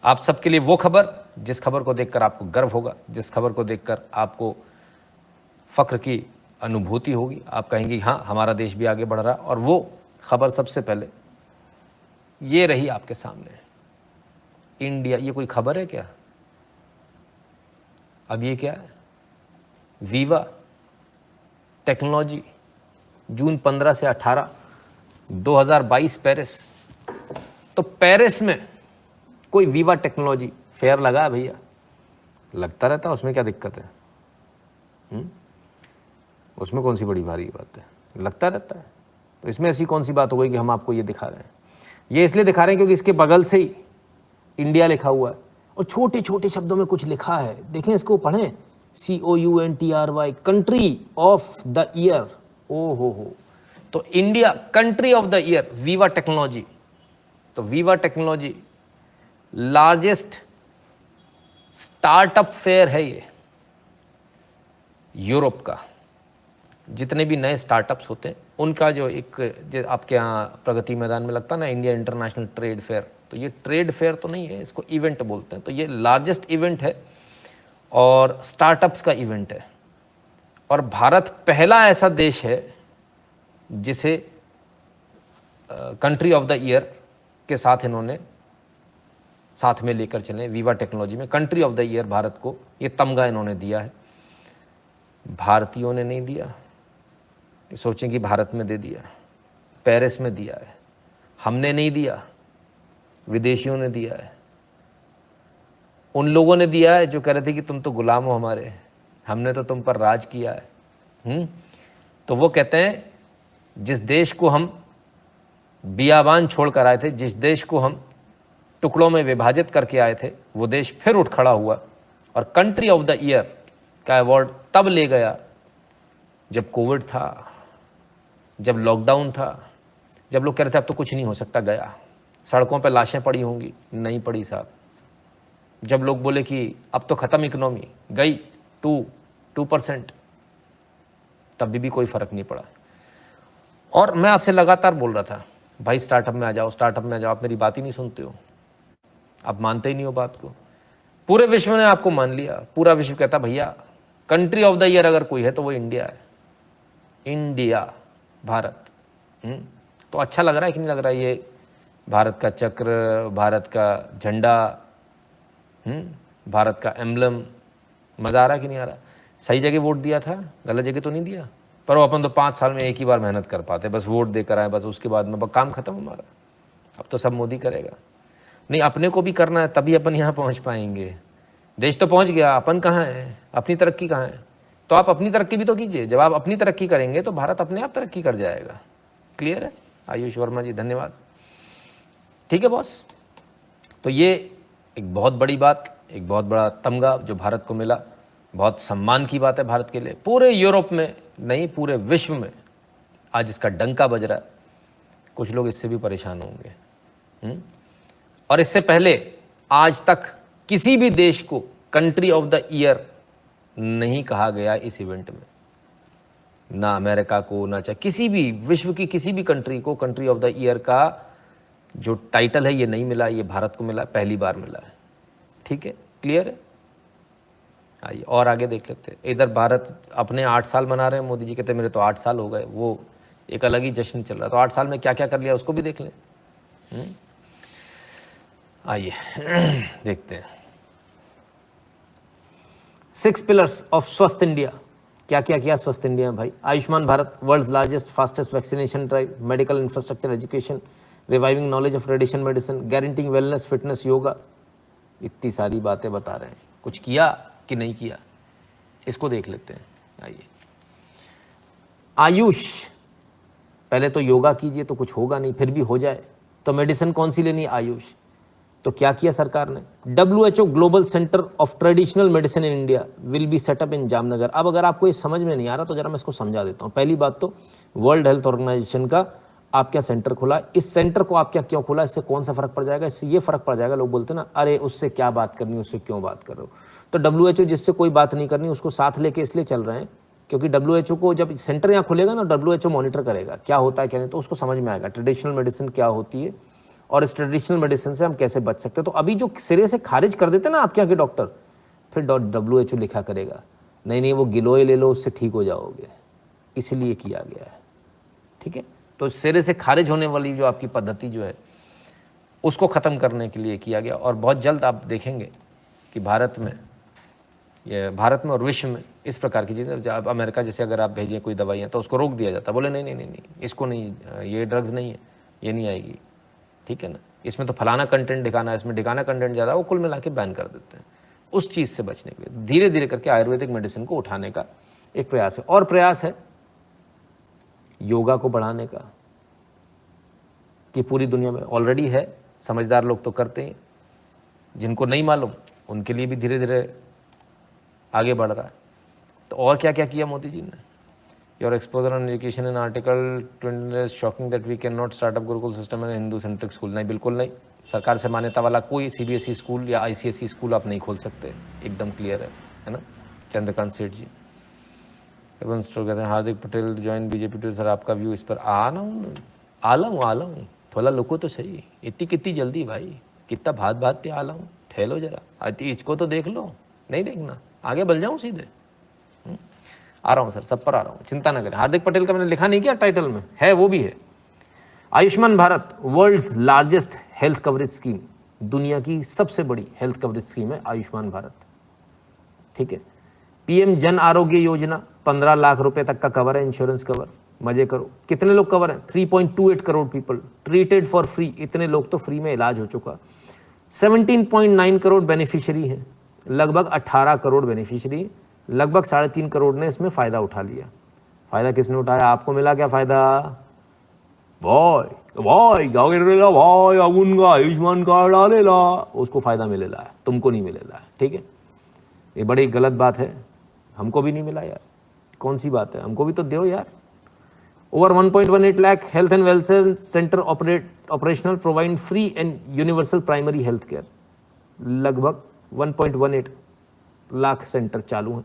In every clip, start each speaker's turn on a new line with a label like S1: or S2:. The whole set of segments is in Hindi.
S1: आप सबके लिए वो खबर जिस खबर को देखकर आपको गर्व होगा, जिस खबर को देखकर आपको फख्र की अनुभूति होगी, आप कहेंगे हाँ हमारा देश भी आगे बढ़ रहा है। और वो खबर सबसे पहले ये रही आपके सामने। इंडिया, ये कोई खबर है क्या? अब ये क्या है? वीवा टेक्नोलॉजी, जून 15 से 18 2022 पेरिस। तो पेरिस में कोई वीवा टेक्नोलॉजी फेयर लगा है भैया, लगता रहता है, उसमें क्या दिक्कत है? उसमें कौन सी बड़ी भारी बात है, लगता रहता है। तो इसमें ऐसी कौन सी बात हो गई कि हम आपको ये दिखा रहे हैं? ये इसलिए दिखा रहे हैं क्योंकि इसके बगल से ही इंडिया लिखा हुआ है और छोटे छोटे शब्दों में कुछ लिखा है। देखें, इसको पढ़ें, COUNTRY, country of the year. ओ हो, तो India country of the year, Viva Technology. तो Viva Technology largest startup fair है ये यूरोप का। जितने भी नए स्टार्टअप्स होते हैं उनका जो आपके यहाँ प्रगति मैदान में लगता है ना, इंडिया इंटरनेशनल ट्रेड फेयर, तो ये ट्रेड फेयर तो नहीं है, इसको इवेंट बोलते हैं। तो ये लार्जेस्ट इवेंट है और स्टार्टअप्स का इवेंट है। और भारत पहला ऐसा देश है जिसे कंट्री ऑफ द ईयर के साथ इन्होंने साथ में लेकर चले। वीवा टेक्नोलॉजी में country of the year Bharat को ये तमगा इन्होंने दिया है। भारतीयों ने नहीं दिया, सोचें कि भारत में दे दिया, पेरिस में दिया है, हमने नहीं दिया, विदेशियों ने दिया है। उन लोगों ने दिया है जो कह रहे थे कि तुम तो गुलाम हो हमारे, हमने तो तुम पर राज किया है। तो वो कहते हैं जिस देश को हम बियाबान छोड़ कर आए थे, जिस देश को हम टुकड़ों में विभाजित करके आए थे, वो देश फिर उठ खड़ा हुआ और कंट्री ऑफ द ईयर का अवार्ड तब ले गया जब कोविड था, जब लॉकडाउन था, जब लोग कह रहे थे अब तो कुछ नहीं हो सकता। गया, सड़कों पे लाशें पड़ी होंगी, नहीं पड़ी साहब। जब लोग बोले कि अब तो ख़त्म इकोनॉमी, गई 2%, तब भी कोई फ़र्क नहीं पड़ा। और मैं आपसे लगातार बोल रहा था भाई स्टार्टअप में आ जाओ, स्टार्टअप में आ जाओ, आप मेरी बात ही नहीं सुनते हो, आप मानते ही नहीं हो बात को। पूरे विश्व ने आपको मान लिया, पूरा विश्व कहता भैया कंट्री ऑफ द ईयर अगर कोई है तो वो इंडिया है। इंडिया, भारत। तो अच्छा लग रहा है कि नहीं लग रहा है? ये भारत का चक्र, भारत का झंडा, भारत का एम्बलम, मज़ा आ रहा है कि नहीं आ रहा? सही जगह वोट दिया था, गलत जगह तो नहीं दिया। पर वो अपन तो 5 साल में एक ही बार मेहनत कर पाते, बस वोट देकर आए, बस उसके बाद में काम खत्म हमारा। अब तो सब मोदी करेगा। नहीं, अपने को भी करना है, तभी अपन यहाँ पहुँच पाएंगे। देश तो पहुँच गया, अपन कहाँ है, अपनी तरक्की कहाँ है? तो आप अपनी तरक्की भी तो कीजिए। जब आप अपनी तरक्की करेंगे तो भारत अपने आप तरक्की कर जाएगा। क्लियर है? आयुष वर्मा जी धन्यवाद। ठीक है बॉस। तो ये एक बहुत बड़ी बात, एक बहुत बड़ा तमगा जो भारत को मिला, बहुत सम्मान की बात है भारत के लिए। पूरे यूरोप में नहीं, पूरे विश्व में आज इसका डंका बज रहा है। कुछ लोग इससे भी परेशान होंगे। और इससे पहले आज तक किसी भी देश को कंट्री ऑफ द ईयर नहीं कहा गया इस इवेंट में, ना अमेरिका को, ना चाहे किसी भी विश्व की किसी भी कंट्री को कंट्री ऑफ द ईयर का जो टाइटल है ये नहीं मिला। ये भारत को मिला, पहली बार मिला है। ठीक है, क्लियर है? आइए और आगे देख लेते हैं। इधर भारत अपने 8 साल मना रहे हैं, मोदी जी कहते हैं मेरे तो 8 साल हो गए, वो एक अलग ही जश्न चल रहा है। तो 8 साल में क्या क्या कर लिया उसको भी देख लें। आइए देखते हैं। 6 पिलर्स ऑफ स्वस्थ इंडिया। क्या क्या किया स्वस्थ इंडिया में भाई? Ayushman Bharat, world's largest fastest vaccination drive, medical infrastructure, education, reviving knowledge of radiation medicine, guaranteeing wellness, fitness, yoga. इतनी सारी बातें बता रहे हैं, कुछ किया कि नहीं किया, इसको देख लेते हैं। आइए, आयुष, पहले तो योगा कीजिए तो कुछ होगा नहीं, फिर भी हो जाए तो मेडिसिन कौन सी लेनी? आयुष। तो क्या किया सरकार ने? WHO global centre of traditional medicine in India will be set up in Jamnagar. अब अगर आपको ये समझ में नहीं आ रहा तो जरा मैं इसको समझा देता हूँ। पहली बात तो वर्ल्ड हेल्थ ऑर्गेनाइजेशन का आप क्या सेंटर खोला, इस सेंटर को आप क्या क्यों खोला, इससे कौन सा फर्क पड़ जाएगा? इससे ये फर्क पड़ जाएगा, लोग बोलते हैं ना अरे उससे क्या बात करनी, उससे क्यों बात कर रहे हो। तो WHO जिससे कोई बात नहीं करनी उसको साथ लेके इसलिए चल रहे हैं क्योंकि WHO को जब सेंटर यहाँ खुलेगा ना, WHO मॉनिटर करेगा क्या होता है क्या नहीं, तो उसको समझ में आएगा ट्रेडिशनल मेडिसिन क्या होती है और इस ट्रेडिशनल मेडिसिन से हम कैसे बच सकते हैं। तो अभी जो सिरे से खारिज कर देते ना आपके यहाँ के डॉक्टर, फिर WHO लिखा करेगा नहीं नहीं वो गिलोय ले लो उससे ठीक हो जाओगे, इसलिए किया गया है। ठीक है, तो सिरे से खारिज होने वाली जो आपकी पद्धति जो है उसको ख़त्म करने के लिए किया गया। और बहुत जल्द आप देखेंगे कि भारत में और विश्व में इस प्रकार की चीज़ें, अब अमेरिका जैसे अगर आप भेजें कोई दवाइयाँ तो उसको रोक दिया जाता है, बोले नहीं नहीं नहीं नहीं इसको नहीं, ये ड्रग्स नहीं है, ये नहीं आएगी, ठीक है ना, इसमें तो फलाना कंटेंट दिखाना है, इसमें दिखाना कंटेंट ज़्यादा, वो कुल मिला के बैन कर देते हैं। उस चीज़ से बचने के लिए धीरे धीरे करके आयुर्वेदिक मेडिसिन को उठाने का एक प्रयास है। और प्रयास है योगा को बढ़ाने का, कि पूरी दुनिया में ऑलरेडी है, समझदार लोग तो करते हैं, जिनको नहीं मालूम उनके लिए भी धीरे धीरे आगे बढ़ रहा है। तो और क्या क्या किया मोदी जी ने? Your exposure on education in article 20 shocking that we can not start up gurukul system in Hindu centric school. नहीं, बिल्कुल नहीं, सरकार से मान्यता वाला कोई CBSE स्कूल या ICSE स्कूल आप नहीं खोल सकते, एकदम क्लियर है ना। चंद्रकांत सेठ जी कहते हैं Hardik Patel join BJP too. Sir आपका व्यू इस पर? आला हूँ थोड़ा लोगों तो सही, इतनी कितनी जल्दी भाई, कितना भात पे आला हूँ, ठहलो जरा, इसको तो देख लो, नहीं देखना आगे बढ़ जाऊँ सीधे। आ रहा हूँ सर, सब पर आ रहा हूँ, चिंता ना करें। हार्दिक पटेल का मैंने लिखा नहीं किया टाइटल में, है वो भी है। Ayushman Bharat world's largest health coverage scheme, दुनिया की सबसे बड़ी हेल्थ कवरेज स्कीम है आयुष्मान भारत। ठीक है, PM जन आरोग्य योजना 15 लाख रुपए तक का कवर है, इंश्योरेंस कवर, मजे करो। कितने लोग कवर हैं? 3.28 crore people treated for free, इतने लोग तो फ्री में इलाज हो चुका। 17.9 करोड़ बेनिफिशियरी हैं, लगभग 18 करोड़ बेनिफिशियरी, लगभग 3.5 करोड़ ने इसमें फ़ायदा उठा लिया। फ़ायदा किसने उठाया? आपको मिला क्या फ़ायदा? भाई उनका आयुष्मान कार्ड डालेला, उसको फ़ायदा मिलेला है, तुमको नहीं मिलेला है। ठीक है, ये बड़ी गलत बात है, हमको भी नहीं मिला यार, कौन सी बात है, हमको भी तो दो यार। Over 1.18 lakh health and welfare centre operational provide free and universal primary health care, लगभग 1.18 लाख सेंटर चालू हैं।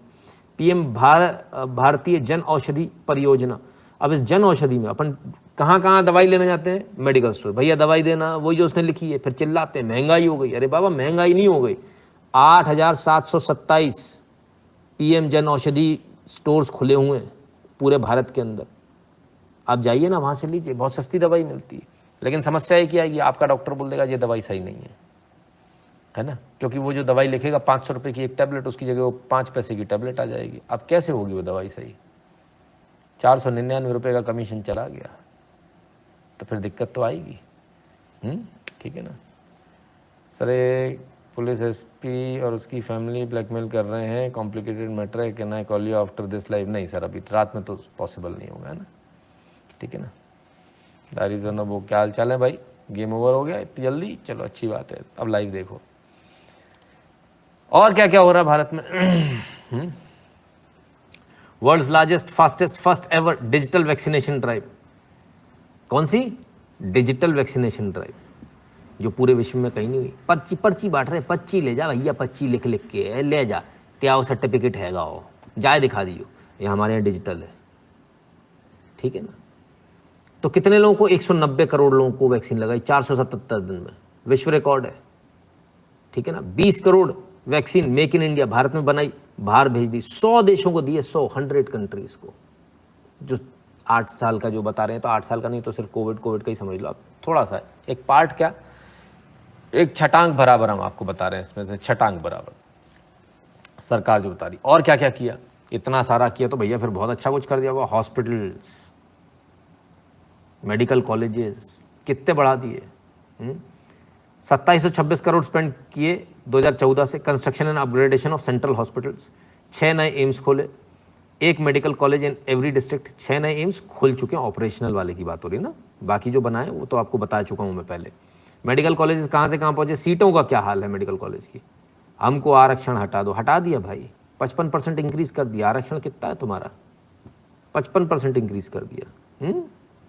S1: PM भारतीय जन औषधि परियोजना, अब इस जन औषधि में अपन कहाँ दवाई लेने जाते हैं? मेडिकल स्टोर, भैया दवाई देना, वही जो उसने लिखी है, फिर चिल्लाते हैं महंगाई हो गई। अरे बाबा महंगाई नहीं हो गई, 8,727 PM जन औषधि स्टोर्स खुले हुए हैं पूरे भारत के अंदर। आप जाइए ना, वहाँ से लीजिए, बहुत सस्ती दवाई मिलती है। लेकिन समस्या ये क्या आएगी, आपका डॉक्टर बोल देगा ये दवाई सही नहीं है ना, क्योंकि वो जो दवाई लिखेगा 500 रुपये की एक टैबलेट, उसकी जगह वो 5 पैसे की टैबलेट आ जाएगी। अब कैसे होगी वो दवाई सही? 499 रुपये का कमीशन चला गया, तो फिर दिक्कत तो आएगी। ठीक है ना सर, पुलिस SP और उसकी फैमिली ब्लैकमेल कर रहे हैं, कॉम्प्लिकेटेड मैटर है, can I call you after this live? नहीं सर, अभी रात में तो पॉसिबल नहीं होगा, है ना। ठीक है ना, दारीजोना वो क्या हाल चाल है भाई? गेम ओवर हो गया इतनी जल्दी? चलो अच्छी बात है, अब लाइव देखो। और क्या क्या हो रहा है भारत में? World's largest fastest first ever digital vaccination drive. कौन सी? डिजिटल वैक्सीनेशन ड्राइव, जो पूरे विश्व में कहीं नहीं हुई। पर्ची बांट रहे, पर्ची ले जा भैया, पर्ची लिख के ले जा, त्याओ सर्टिफिकेट है गाओ, जाए दिखा दियो, ये हमारे यहाँ डिजिटल है। ठीक है ना, तो कितने लोगों को? 190 करोड़ लोगों को वैक्सीन लगाई 477 दिन में, विश्व रिकॉर्ड है। ठीक है ना, 20 crore vaccine make in India Bharat में बनाई, बाहर भेज दी, 100 देशों को दिए, 100 कंट्रीज को। जो 8 साल का जो बता रहे हैं, तो 8 साल का नहीं तो सिर्फ कोविड का ही समझ लो आप, थोड़ा सा एक पार्ट, क्या एक छटांग बराबर हम आपको बता रहे हैं, इसमें से छटांग बराबर सरकार जो बता रही। और क्या क्या किया? इतना सारा किया तो भैया फिर बहुत अच्छा कुछ कर दिया होगा। हॉस्पिटल्स, मेडिकल कॉलेजेस कितने बढ़ा दिए। 2726 करोड़ स्पेंड किए 2014 से, construction and upgradation of central hospitals, 6 नए एम्स खोले, 1 medical college in every district, 6 नए एम्स खुल चुके हैं। ऑपरेशनल वाले की बात हो रही है ना, बाकी जो बनाए वो तो आपको बता चुका हूँ मैं पहले। मेडिकल कॉलेजेस कहाँ से कहाँ पहुँचे, सीटों का क्या हाल है मेडिकल कॉलेज की? हमको आरक्षण हटा दो, हटा दिया भाई, 55% इंक्रीज़ कर दिया। आरक्षण कितना है तुम्हारा? 55% इंक्रीज़ कर दिया।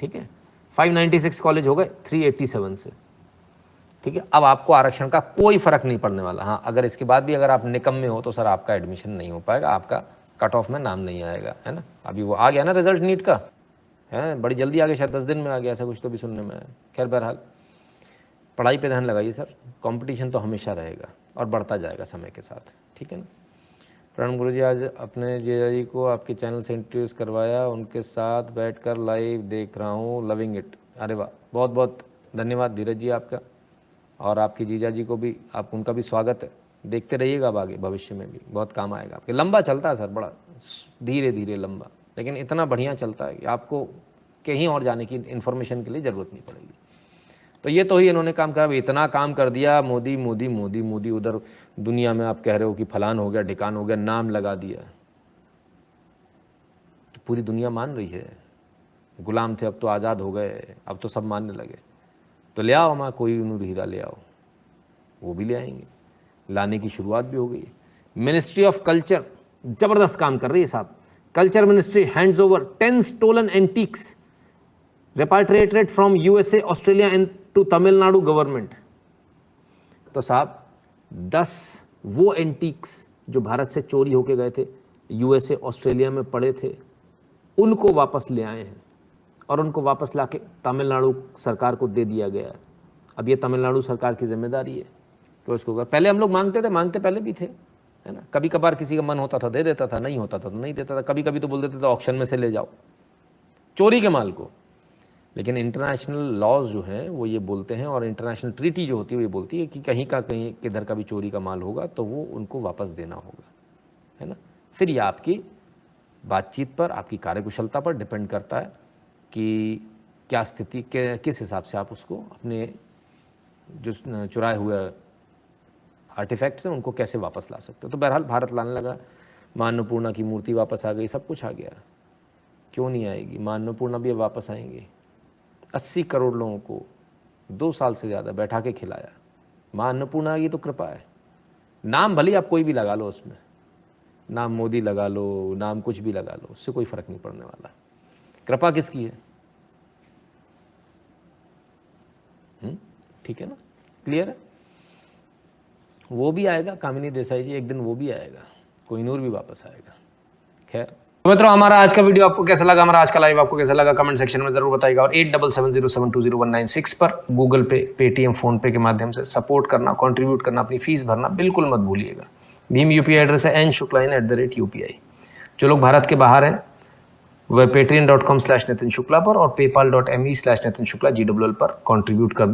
S1: ठीक है, 596 कॉलेज हो गए 387 से। ठीक है, अब आपको आरक्षण का कोई फर्क नहीं पड़ने वाला। हाँ, अगर इसके बाद भी अगर आप निकम में हो तो सर आपका एडमिशन नहीं हो पाएगा, आपका कट ऑफ में नाम नहीं आएगा, है ना। अभी वो आ गया ना रिजल्ट नीट का, है बड़ी जल्दी आ गया, शायद 10 दिन में आ गया, ऐसा कुछ तो भी सुनने में आया। खैर बहरहाल पढ़ाई पे ध्यान लगाइए सर, कंपटीशन तो हमेशा रहेगा और बढ़ता जाएगा समय के साथ, ठीक है ना। प्रणम गुरु जी, आज अपने जीजा जी को आपके चैनल से इंट्रोड्यूस करवाया, उनके साथ बैठकर लाइव देख रहा हूँ, लविंग इट। अरे वाह, बहुत बहुत धन्यवाद धीरज जी आपका, और आपके जीजा जी को भी, आप उनका भी स्वागत है। देखते रहिएगा अब आगे भविष्य में भी बहुत काम आएगा आपके। लंबा चलता है सर, बड़ा धीरे धीरे लंबा, लेकिन इतना बढ़िया चलता है कि आपको कहीं और जाने की इन्फॉर्मेशन के लिए ज़रूरत नहीं पड़ेगी। तो ये तो ही इन्होंने काम करा, इतना काम कर दिया, मोदी मोदी मोदी मोदी, उधर दुनिया में आप कह रहे हो कि फलान हो गया ढिकान हो गया, नाम लगा दिया, तो पूरी दुनिया मान रही है। गुलाम थे अब तो आज़ाद हो गए, अब तो सब मानने लगे। तो ले आओ हमारा कोई नूर हीरा ले आओ, वो भी ले आएंगे, लाने की शुरुआत भी हो गई। मिनिस्ट्री ऑफ कल्चर जबरदस्त काम कर रही है साहब। Culture ministry hands over 10 stolen antiques repatriated from USA, Australia and to Tamil Nadu government. तो साहब 10 वो एंटीक्स जो भारत से चोरी होके गए थे, यूएसए ऑस्ट्रेलिया में पड़े थे, उनको वापस ले आए हैं और उनको वापस लाके तमिलनाडु सरकार को दे दिया गया है। अब ये तमिलनाडु सरकार की जिम्मेदारी है तो इसको कर। पहले हम लोग मांगते थे, मांगते पहले भी थे, है ना। कभी कभार किसी का मन होता था दे देता था, नहीं होता था तो नहीं देता था। कभी कभी तो बोल देते थे ऑक्शन में से ले जाओ चोरी के माल को। लेकिन इंटरनेशनल लॉज जो हैं वो ये बोलते हैं, और इंटरनेशनल ट्रीटी जो होती है वो ये बोलती है कि कहीं का कहीं किधर का भी चोरी का माल होगा तो वो उनको वापस देना होगा, है ना। फिर ये आपकी बातचीत पर, आपकी कार्यकुशलता पर डिपेंड करता है कि क्या स्थिति के किस हिसाब से आप उसको अपने जो चुराए हुए आर्टिफैक्ट्स हैं उनको कैसे वापस ला सकते हो। तो बहरहाल भारत लाने लगा, माँ अन्नपूर्णा की मूर्ति वापस आ गई, सब कुछ आ गया। क्यों नहीं आएगी, माँ अन्नपूर्णा भी अब वापस आएंगी। 80 करोड़ लोगों को 2 साल से ज़्यादा बैठा के खिलाया। माँ अन्नपूर्णा की तो कृपा है। नाम भले आप कोई भी लगा लो, उसमें नाम मोदी लगा लो, नाम कुछ भी लगा लो, उससे कोई फर्क नहीं पड़ने वाला। कृपा किसकी है? ठीक है ना, क्लियर है। वो भी आएगा, कामिनी देसाई जी, एक दिन वो भी आएगा, कोहिनूर भी वापस आएगा। खैर तो मित्रों, हमारा आज का वीडियो आपको कैसा लगा, हमारा आज का लाइव आपको कैसा लगा, कमेंट सेक्शन में जरूर बताइएगा। और 8770720196 पर गूगल पे, पेटीएम, फोन पे के माध्यम से सपोर्ट करना, कंट्रीब्यूट करना, अपनी फीस भरना बिल्कुल मत भूलिएगा। भीम यूपीआई एड्रेस है n.shukla@UPI। जो लोग भारत के बाहर हैं वह patreon.com/नितिन शुक्ला पर और paypal.me/नितिन शुक्ला GWL पर कंट्रीब्यूट कर दें।